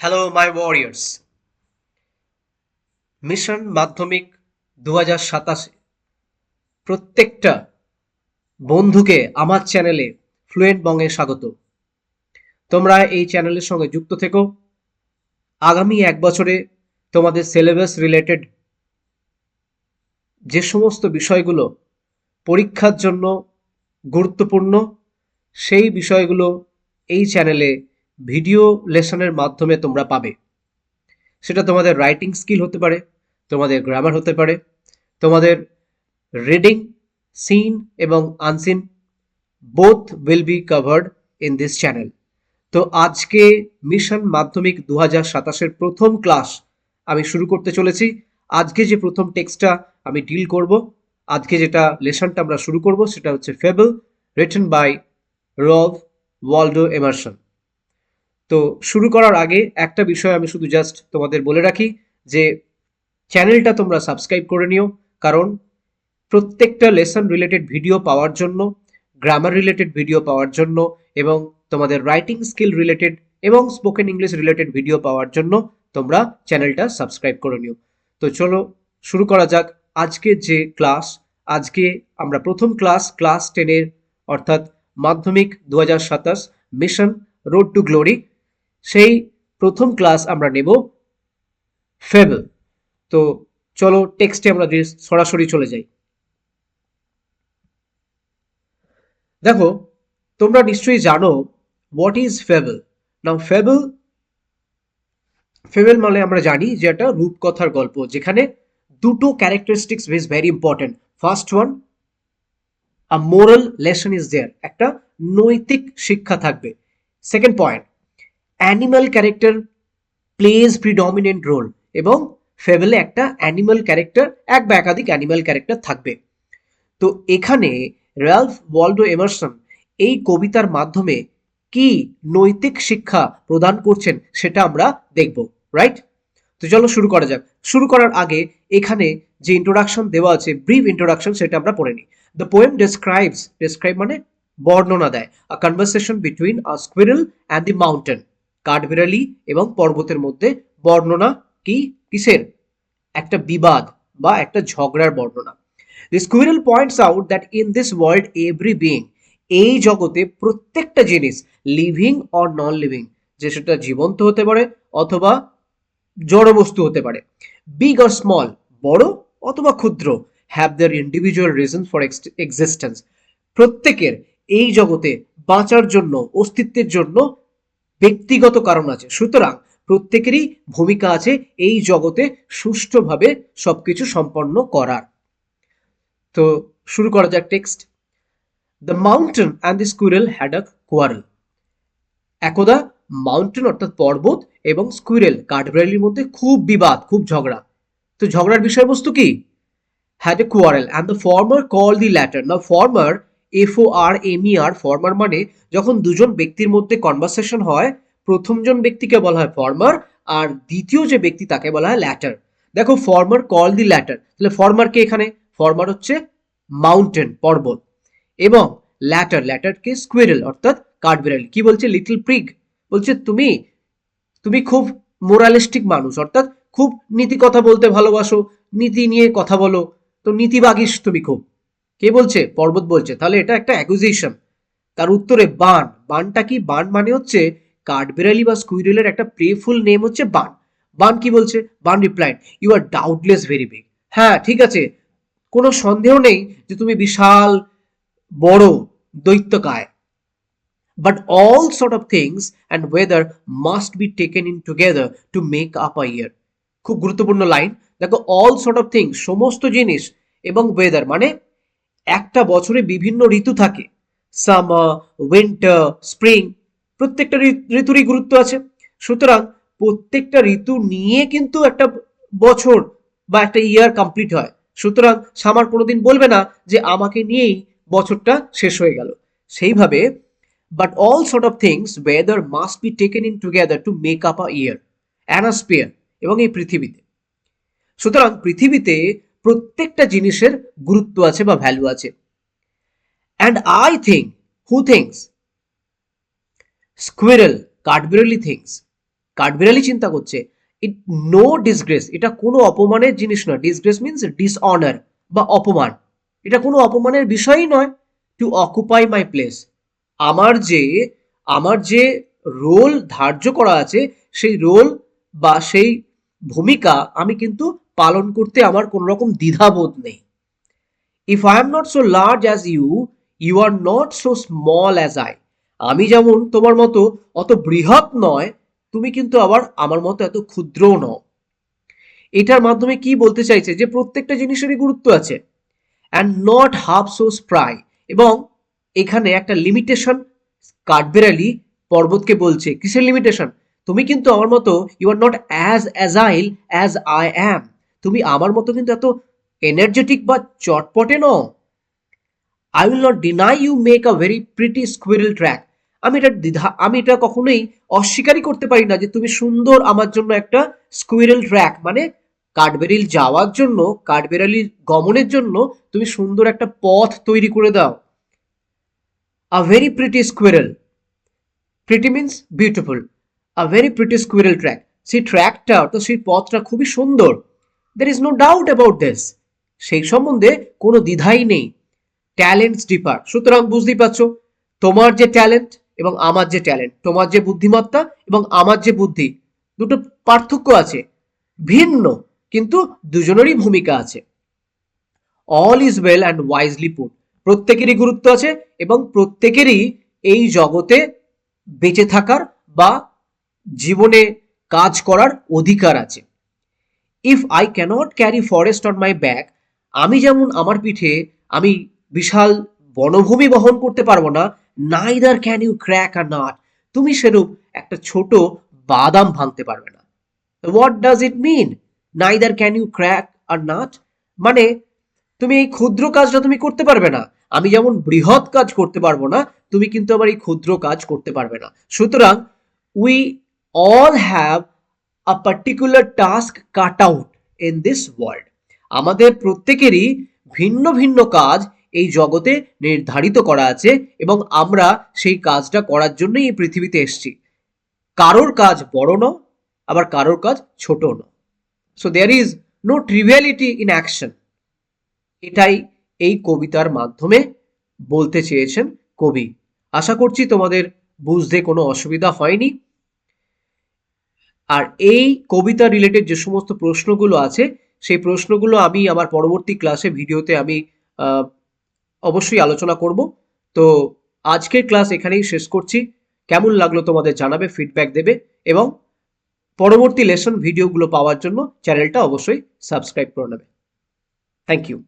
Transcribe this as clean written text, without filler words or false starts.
Hello my warriors. Mission মাধ্যমিক 2027 প্রত্যেকটা বন্ধুকে আমার চ্যানেলে ফ্লুয়েন্ট বঙ্গে স্বাগত। তোমরা এই চ্যানেলের সঙ্গে যুক্ত থেকো। আগামী এক বছরে তোমাদের সিলেবাস রিলেটেড যে সমস্ত বিষয়গুলো পরীক্ষার জন্য গুরুত্বপূর্ণ সেই বিষয়গুলো এই চ্যানেলে ভিডিও লেসনের মাধ্যমে তোমরা পাবে। সেটা তোমাদের রাইটিং স্কিল হতে পারে, তোমাদের গ্রামার হতে পারে, তোমাদের রিডিং সিন এবং unseen both will be covered in this channel. তো আজকে মিশন মাধ্যমিক 2027 প্রথম ক্লাস আমি শুরু করতে চলেছি। আজকে যে প্রথম টেক্সটটা আমি ডিল করব, আজকে যেটা লেসনটা আমরা শুরু করব সেটা হচ্ছে fable, written by Ralph Waldo Emerson. তো শুরু করার আগে একটা বিষয় আমি শুধু জাস্ট তোমাদের বলে রাখি যে চ্যানেলটা তোমরা সাবস্ক্রাইব করে নিও, কারণ প্রত্যেকটা লেসন রিলেটেড ভিডিও পাওয়ার জন্য, গ্রামার রিলেটেড ভিডিও পাওয়ার জন্য এবং তোমাদের রাইটিং স্কিল রিলেটেড এবং স্পোকেন ইংলিশ রিলেটেড ভিডিও পাওয়ার জন্য তোমরা চ্যানেলটা সাবস্ক্রাইব করে নিও। তো চলো শুরু করা যাক আজকে যে ক্লাস। আজকে আমরা প্রথম ক্লাস 10-এর অর্থাৎ মাধ্যমিক 2027 মিশন রোড টু গ্লোরি, সেই প্রথম ক্লাস আমরা নেব ফেবল। তো চলো টেক্সটে আমরা সরাসরি চলে যাই। দেখো, তোমরা নিশ্চয়ই জানো what is fable. Now fable মানে আমরা জানি যে একটা রূপকথার গল্প, যেখানে দুটো characteristics is very important. First one, a moral lesson is there, একটা নৈতিক শিক্ষা থাকবে। Second point, animal character plays predominant role, এবং ফেবলে একটা অ্যানিমাল ক্যারেক্টার, এক বা একাধিক অ্যানিমাল ক্যারেক্টার থাকবে। তো এখানে র্যালফ ওয়ালডো এমারসন এই কবিতার মাধ্যমে কি নৈতিক শিক্ষা প্রদান করছেন সেটা আমরা দেখব, রাইট? তো চলো শুরু করা যাক। শুরু করার আগে এখানে যে ইন্ট্রোডাকশন দেওয়া আছে, ব্রিফ ইন্ট্রোডাকশন, সেটা আমরা পড়ে নিই। দ্য পোয়েম ডেসক্রাইব মানে বর্ণনা দেয়, a conversation between a squirrel and the mountain, কাঠবিড়ালি এবং পর্বতের মধ্যে বর্ণনা। কি কিসের? একটা বিবাদ বা একটা ঝগড়ার বর্ণনা। The squirrel points out that in this world every being, এই জগতে প্রত্যেকটা জিনিস, লিভিং অর নন লিভিং, যে সেটা জীবন্ত হতে পারে অথবা জড় বস্তু হতে পারে, বিগ অর স্মল, বড় অথবা ক্ষুদ্র, have their individual reason for existence, প্রত্যেকের এই জগতে বাঁচার জন্য, অস্তিত্বের জন্য ব্যক্তিগত কারণ আছে। সুতরাং প্রত্যেকেরই ভূমিকা আছে এই জগতে সুষ্ঠুভাবে সবকিছু সম্পন্ন করার। তো শুরু করা যাক text. The mountain and the squirrel had a quarrel. একদা মাউন্টেন অর্থাৎ পর্বত এবং স্কুইরেল কাঠবিড়ালির মধ্যে খুব বিবাদ, খুব ঝগড়া। তো ঝগড়ার বিষয়বস্তু কি? Had a quarrel and the former call the latter. না ফর্মার, FORMER, ফর্মার মানে যখন দুজন ব্যক্তির মধ্যে কনভারসেশন হয়, প্রথমজন ব্যক্তিকে বলা হয় ফর্মার আর দ্বিতীয় যে ব্যক্তি তাকে বলা হয় ল্যাটার। দেখো, ফর্মার কল দি ল্যাটার, তাহলে ফর্মার কে এখানে? ফর্মার হচ্ছে মাউন্টেন, পর্বত, এবং ল্যাটারকে স্কুইরেল অর্থাৎ কাঠবিড়ালি। কি বলছে? লিটল প্রিগ বলছে তুমি তুমি খুব মোরালিস্টিক মানুষ, অর্থাৎ খুব নীতি কথা বলতে ভালোবাসো, নীতি নিয়ে কথা বলো, তো নীতিবাগীস তুমি খুব। কে বলছে? পর্বত বলছে। তাহলে এটা একটা অ্যাকুজিশন। তার উত্তরে বানটা কি? বান মানে হচ্ছে কাঠবিড়ালি বা স্কুইরেলের একটা প্লেফুল নেম হচ্ছে বান। বান কি বলছে? Bun replied, you are doubtless very big. হ্যাঁ ঠিক আছে, কোনো সন্দেহ নেই যে তুমি বিশাল বড় দৈত্যকায়। But all sort of things and weather must be taken in together to make up a year. খুব গুরুত্বপূর্ণ লাইন। দেখো, all sort of things, সমস্ত জিনিস, এবং ওয়েদার মানে একটা বছরে বিভিন্ন ঋতু থাকে, সামার, উইন্টার, স্প্রিং, প্রত্যেকটা ঋতুরই গুরুত্ব আছে। সুতরাং প্রত্যেকটা ঋতু নিয়ে কিন্তু একটা বছর বা একটা ইয়ার কমপ্লিট হয়। সুতরাং সামার কোনোদিন বলবে না যে আমাকে নিয়েই বছরটা শেষ হয়ে গেল। সেইভাবে but all sort of things weather must be taken in together to make up a year, and a sphere, এবং এই পৃথিবীতে। সুতরাং পৃথিবীতে প্রত্যেকটা জিনিসের গুরুত্ব আছে বা ভ্যালু আছে। And I think, who thinks? Squirrel, কাঠবিড়ালি থিঙ্কস। কাঠবিড়ালি চিন্তা করছে ইট নো ডিসগ্রেস, এটা কোনো অপমানের জিনিস নয়। ডিসগ্রেস মিনস ডিসঅনার বা অপমান, এটা কোনো অপমানের বিষয়ই নয়। টু অকুপাই মাই প্লেস, আমার যে রোল ধার্য করা আছে সেই রোল বা সেই ভূমিকা আমি কিন্তু পালন করতে আমার কোনো রকম দ্বিধাবোধ নেই। If I am not so large as you, you are not so small as I. আমি যেমন তোমার মতো অত বৃহৎ নয়, তুমি কিন্তু আবার আমার মতো এত ক্ষুদ্রও নও। এটার মাধ্যমে কি বলতে চাইছে যে প্রত্যেকটা জিনিসেরই গুরুত্ব আছে, and not half so spry. এবং এখানে একটা লিমিটেশন কাঠবেড়ালি পর্বতকে বলছে, কিসের লিমিটেশন? তুমি কিন্তু আমার মতো you are not as agile as I am, তুমি আমার মতো কিন্তু এত এনার্জেটিক বা চটপটে নও। I will not deny you make a very pretty squirrel track. আমি এটা কখনোই অস্বীকারই করতে পারি না যে তুমি সুন্দর আমার জন্য একটা স্কুইরেল ট্র্যাক, মানে কাঠবেড়ালি যাওয়ার জন্য, কাঠবেড়ালির গমনের জন্য তুমি সুন্দর একটা পথ তৈরি করে দাও। A very pretty squirrel, pretty means beautiful, a very pretty squirrel track, সেই ট্র্যাকটা অর্থাৎ সেই পথটা খুবই সুন্দর। There is no doubt about this, সেই সম্বন্ধে কোনো দ্বিধাই নেই। ট্যালেন্টস ডিফার, সুতরাং বুঝতেই পারছো তোমার যে ট্যালেন্ট এবং আমার যে ট্যালেন্ট, তোমার যে বুদ্ধিমত্তা এবং আমার যে বুদ্ধি, দুটো পার্থক্য আছে, ভিন্ন, কিন্তু দুজনেরই ভূমিকা আছে। All is well and wisely put, প্রত্যেকেরই গুরুত্ব আছে এবং প্রত্যেকেরই এই জগতে বেঁচে থাকার বা জীবনে কাজ করার অধিকার আছে। If I cannot carry forest on my back, আমি যেমন আমার পিঠে আমি বিশাল বনভূমি বহন করতে পারবো না, neither can you crack a nut, তুমি সেরূপ একটা ছোট বাদাম ভাঙতে পারবে না। What does it mean neither can you crack a nut? মানে তুমি এই ক্ষুদ্র কাজটা তুমি করতে পারবে না, আমি যেমন বৃহৎ কাজ করতে পারবো না, তুমি কিন্তু আবার এই ক্ষুদ্র কাজ করতে পারবে না। সুতরাং we all have a particular task cut out in this world, আমাদের প্রত্যেকেরই ভিন্ন ভিন্ন কাজ এই জগতে নির্ধারিত করা আছে এবং আমরা সেই কাজটা করার জন্যই এই পৃথিবীতে এসেছি। কারোর কাজ বড় নয়, আবার কারোর কাজ ছোট নয়। So there is no triviality in action, এটাই এই কবিতার মাধ্যমে বলতে চেয়েছেন কবি। আশা করছি তোমাদের বুঝতে কোনো অসুবিধা হয়নি। আর এই কবিতা রিলেটেড যে সমস্ত প্রশ্নগুলো আছে সেই প্রশ্নগুলো আমি আমার পরবর্তী ক্লাসে ভিডিওতে আমি অবশ্যই আলোচনা করব। তো আজকের ক্লাস এখানেই শেষ করছি। কেমন লাগলো তোমাদের জানাবে, ফিডব্যাক দেবে এবং পরবর্তী লেসন ভিডিওগুলো পাওয়ার জন্য চ্যানেলটা অবশ্যই সাবস্ক্রাইব করে নেবে। Thank you.